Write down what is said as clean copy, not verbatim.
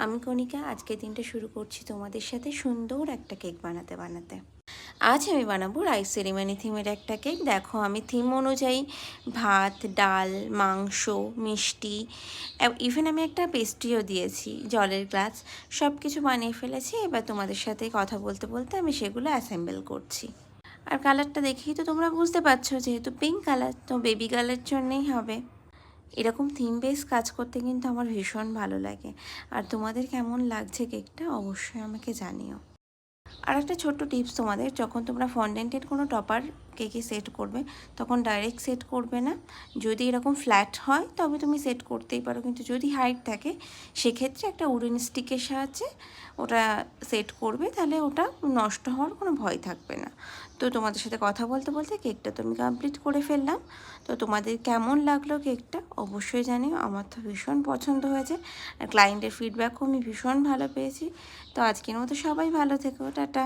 আমি কণিকা। আজকের দিনটা শুরু করছি তোমাদের সাথে সুন্দর একটা কেক বানাতে। আজ আমি বানাবো রাইস সেরিমনি থিমের একটা কেক। দেখো আমি থিম অনুযায়ী ভাত, ডাল, মাংস, মিষ্টি, ইভেন আমি একটা পেস্ট্রিও দিয়েছি, জলের গ্লাস, সব কিছু বানিয়ে ফেলেছি। এবার তোমাদের সাথে কথা বলতে বলতে আমি সেগুলো অ্যাসেম্বল করছি। আর কালারটা দেখেই তো তোমরা বুঝতে পারছো, যেহেতু পিঙ্ক কালার, তো বেবি গার্লের জন্যেই হবে। এরকম থিম বেস কাজ করতে কিন্তু আমার ভীষণ ভালো লাগে। আর তোমাদের কেমন লাগছে কেকটা অবশ্যই আমাকে জানিও। আর একটা ছোট্ট টিপস তোমাদের, যখন তোমরা ফন্ডেন্টের কোনো টপার কেকে সেট করবে তখন ডাইরেক্ট সেট করবে না। যদি এরকম ফ্ল্যাট হয় তবে তুমি সেট করতেই পারো, কিন্তু যদি হাইট থাকে সেক্ষেত্রে একটা উডেন স্টিকের সাহায্যে ওটা সেট করবে, তাহলে ওটা নষ্ট হওয়ার কোনো ভয় থাকবে না। তো তোমাদের সাথে কথা বলতে বলতে কেকটা তো আমি কমপ্লিট করে ফেললাম। তো তোমাদের কেমন লাগলো কেকটা অবশ্যই জানিও। আমার তো ভীষণ পছন্দ হয়েছে, আর ক্লায়েন্টের ফিডব্যাকও আমি ভীষণ ভালো পেয়েছি। তো আজকের মতো সবাই ভালো থেকো, টাটা।